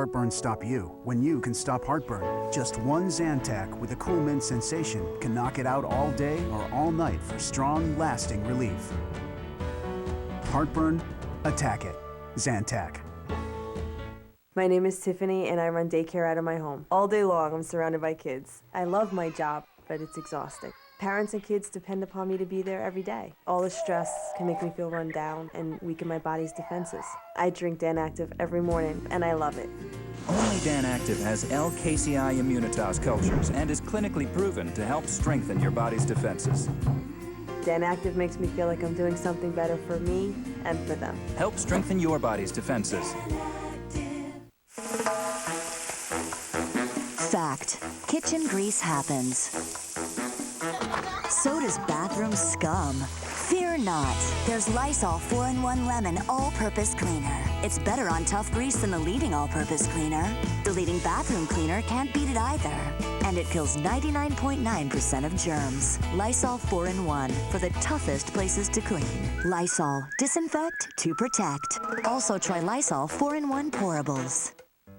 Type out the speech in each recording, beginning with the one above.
Heartburn stop you when you can stop heartburn. Just one Zantac with a cool mint sensation can knock it out all day or all night for strong, lasting relief. Heartburn, attack it. Zantac. My name is Tiffany and I run daycare out of my home. All day long I'm surrounded by kids. I love my job, but it's exhausting. Parents and kids depend upon me to be there every day. All the stress can make me feel run down and weaken my body's defenses. I drink Dan Active every morning and I love it. Only Dan Active has L-Casein Immunitas cultures and is clinically proven to help strengthen your body's defenses. Dan Active makes me feel like I'm doing something better for me and for them. Help strengthen your body's defenses. Fact: kitchen grease happens. So does bathroom scum. Fear not. There's Lysol 4-in-1 Lemon All-Purpose Cleaner. It's better on tough grease than the leading all-purpose cleaner. The leading bathroom cleaner can't beat it either. And it kills 99.9% of germs. Lysol 4-in-1 for the toughest places to clean. Lysol. Disinfect to protect. Also try Lysol 4-in-1 Pourables.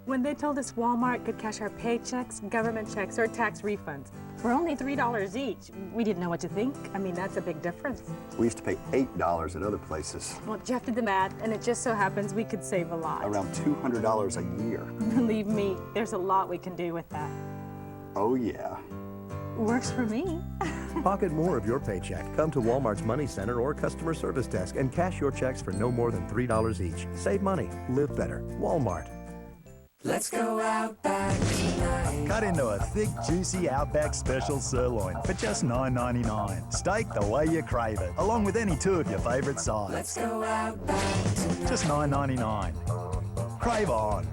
When they told us Walmart could cash our paychecks, government checks, or tax refunds for only $3 each, we didn't know what to think. I mean, that's a big difference. We used to pay $8 at other places. Well, Jeff did the math, and it just so happens we could save a lot. Around $200 a year. Believe me, there's a lot we can do with that. Oh, yeah. Works for me. Pocket more of your paycheck. Come to Walmart's Money Center or customer service desk and cash your checks for no more than $3 each. Save money. Live better. Walmart. Let's go Outback tonight. Cut into a thick, juicy Outback Special Sirloin for just $9.99. Steak the way you crave it, along with any two of your favourite sides. Let's go Outback tonight. Just $9.99. Crave on.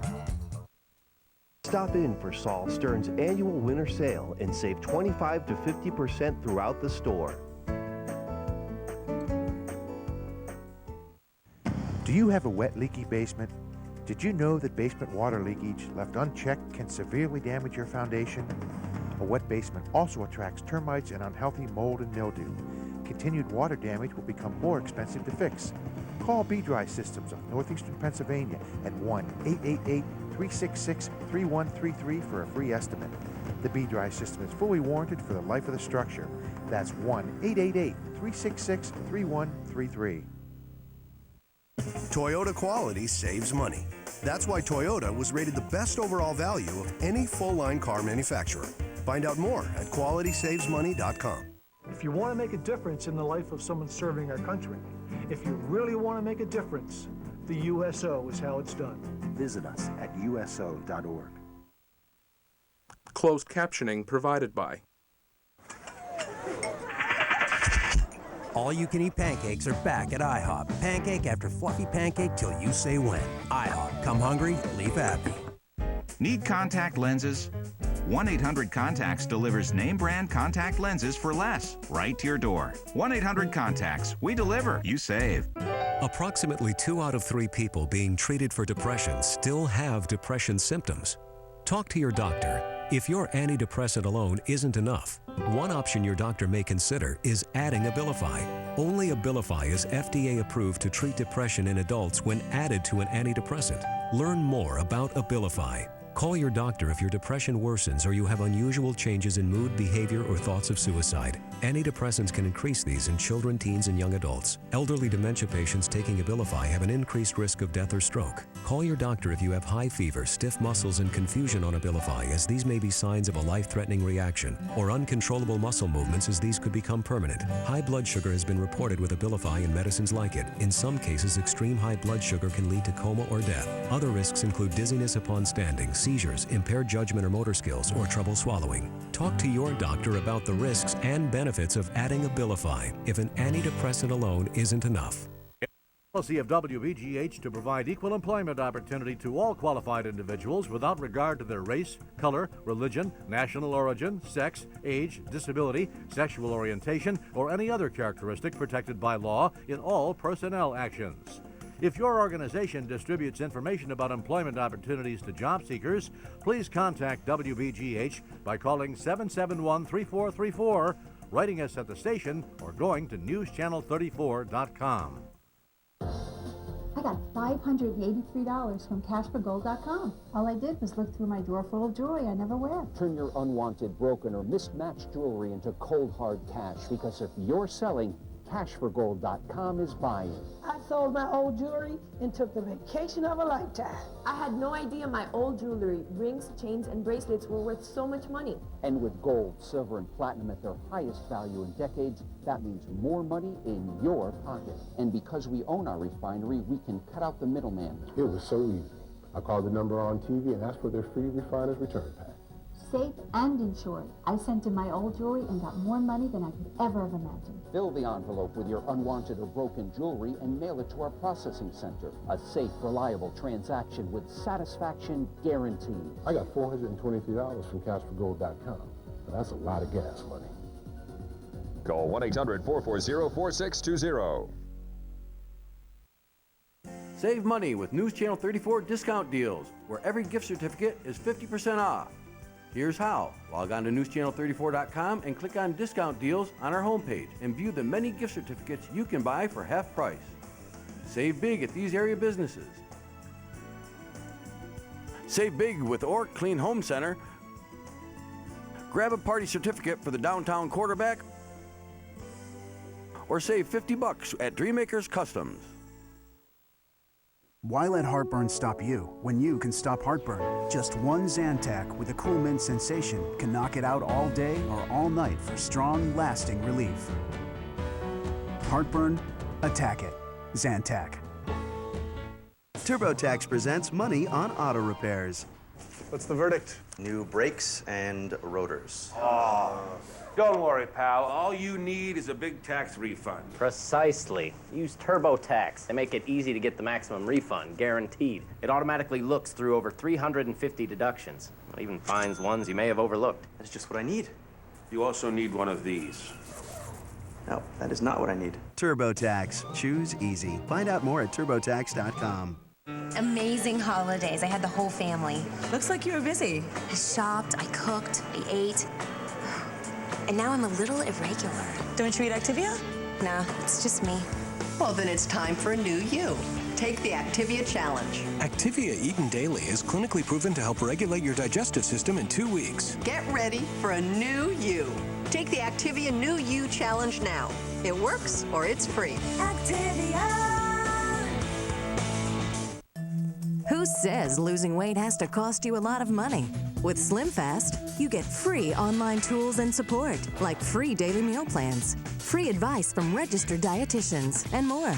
Stop in for Saul Stern's annual winter sale and save 25 to 50% throughout the store. Do you have a wet, leaky basement? Did you know that basement water leakage left unchecked can severely damage your foundation? A wet basement also attracts termites and unhealthy mold and mildew. Continued water damage will become more expensive to fix. Call B-Dry Systems of Northeastern Pennsylvania at 1-888-366-3133 for a free estimate. The B-Dry system is fully warranted for the life of the structure. That's 1-888-366-3133. Toyota quality saves money. That's why Toyota was rated the best overall value of any full-line car manufacturer. Find out more at QualitySavesMoney.com. If you want to make a difference in the life of someone serving our country, if you really want to make a difference, the USO is how it's done. Visit us at uso.org. Closed captioning provided by. All-you-can-eat pancakes are back at IHOP. Pancake after fluffy pancake till you say when. IHOP. Come hungry, leave happy. Need contact lenses? 1-800-CONTACTS delivers name-brand contact lenses for less, right to your door. 1-800-CONTACTS. We deliver. You save. Approximately 2 out of 3 people being treated for depression still have depression symptoms. Talk to your doctor. If your antidepressant alone isn't enough, one option your doctor may consider is adding Abilify. Only Abilify is FDA approved to treat depression in adults when added to an antidepressant. Learn more about Abilify. Call your doctor if your depression worsens or you have unusual changes in mood, behavior, or thoughts of suicide. Antidepressants can increase these in children, teens, and young adults. Elderly dementia patients taking Abilify have an increased risk of death or stroke. Call your doctor if you have high fever, stiff muscles, and confusion on Abilify, as these may be signs of a life-threatening reaction, or uncontrollable muscle movements, as these could become permanent. High blood sugar has been reported with Abilify and medicines like it. In some cases, extreme high blood sugar can lead to coma or death. Other risks include dizziness upon standing, seizures, impaired judgment or motor skills, or trouble swallowing. Talk to your doctor about the risks and benefits of adding Abilify if an antidepressant alone isn't enough. Policy of WBGH to provide equal employment opportunity to all qualified individuals without regard to their race, color, religion, national origin, sex, age, disability, sexual orientation, or any other characteristic protected by law in all personnel actions. If your organization distributes information about employment opportunities to job seekers, please contact WBGH by calling 771-3434, writing us at the station, or going to newschannel34.com. I got $583 from cashforgold.com. All I did was look through my drawer full of jewelry I never wear. Turn your unwanted, broken, or mismatched jewelry into cold, hard cash, because if you're selling, cashforgold.com is buying. I sold my old jewelry and took the vacation of a lifetime. I had no idea my old jewelry, rings, chains, and bracelets were worth so much money. And with gold, silver, and platinum at their highest value in decades, that means more money in your pocket. And because we own our refinery, we can cut out the middleman. It was so easy. I called the number on TV and asked for their free refiner's return pack. Safe and insured. I sent in my old jewelry and got more money than I could ever have imagined. Fill the envelope with your unwanted or broken jewelry and mail it to our processing center. A safe, reliable transaction with satisfaction guaranteed. I got $423 from cashforgold.com. That's a lot of gas money. Call 1-800-440-4620. Save money with News Channel 34 discount deals, where every gift certificate is 50% off. Here's how. Log on to newschannel34.com and click on discount deals on our homepage and view the many gift certificates you can buy for half price. Save big at these area businesses. Save big with Ork Clean Home Center. Grab a party certificate for the downtown quarterback, or save $50 at Dreammakers Customs. Why let heartburn stop you when you can stop heartburn? Just one Zantac with a cool mint sensation can knock it out all day or all night for strong, lasting relief. Heartburn? Attack it. Zantac. TurboTax presents Money on Auto Repairs. What's the verdict? New brakes and rotors. Oh, don't worry, pal. All you need is a big tax refund. Precisely. Use TurboTax. They make it easy to get the maximum refund, guaranteed. It automatically looks through over 350 deductions. It even finds ones you may have overlooked. That's just what I need. You also need one of these. No, that is not what I need. TurboTax. Choose easy. Find out more at TurboTax.com. Amazing holidays. I had the whole family. Looks like you were busy. I shopped, I cooked, I ate. And now I'm a little irregular. Don't you eat Activia? Nah, it's just me. Well, then it's time for a new you. Take the Activia Challenge. Activia eaten daily is clinically proven to help regulate your digestive system in 2 weeks. Get ready for a new you. Take the Activia New You Challenge now. It works or it's free. Activia! Who says losing weight has to cost you a lot of money? With SlimFast, you get free online tools and support, like free daily meal plans, free advice from registered dietitians, and more.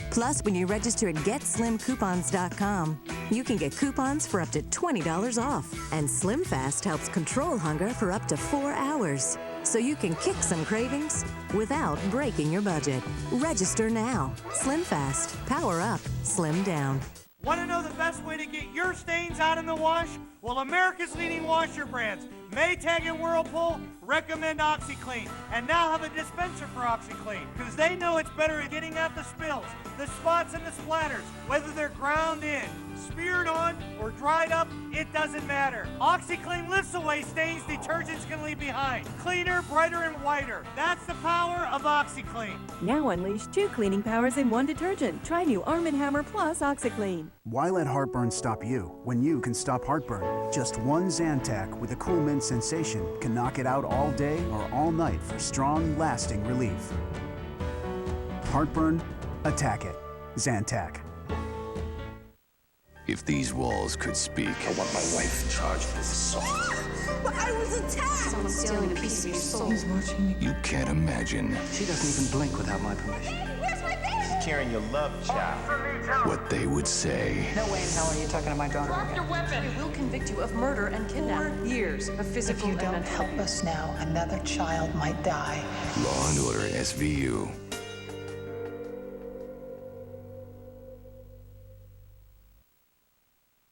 Plus, when you register at GetSlimCoupons.com, you can get coupons for up to $20 off. And SlimFast helps control hunger for up to 4 hours, so you can kick some cravings without breaking your budget. Register now. SlimFast. Power up. Slim down. Want to know the best way to get your stains out in the wash? Well, America's leading washer brands, Maytag and Whirlpool, recommend OxyClean, and now have a dispenser for OxyClean, because they know it's better at getting out the spills, the spots and the splatters, whether they're ground in, smeared on, or dried up, it doesn't matter. OxyClean lifts away stains detergents can leave behind. Cleaner, brighter, and whiter. That's the power of OxyClean. Now unleash 2 cleaning powers in 1 detergent. Try new Arm & Hammer Plus OxyClean. Why let heartburn stop you when you can stop heartburn? Just one Zantac with a cool mint sensation can knock it out all day or all night for strong, lasting relief. Heartburn? Attack it. Zantac. If these walls could speak. I want my wife charged with assault. But I was attacked! Someone's stealing a piece of your soul. He's watching me. You can't imagine. She doesn't even blink without my permission. Where's my baby? She's carrying your love child. What they would say. No way in hell are you talking to my daughter. Drop your weapon! We will convict you of murder and kidnapping. 4 years of physical If you don't help us now, another child might die. Law and Order SVU.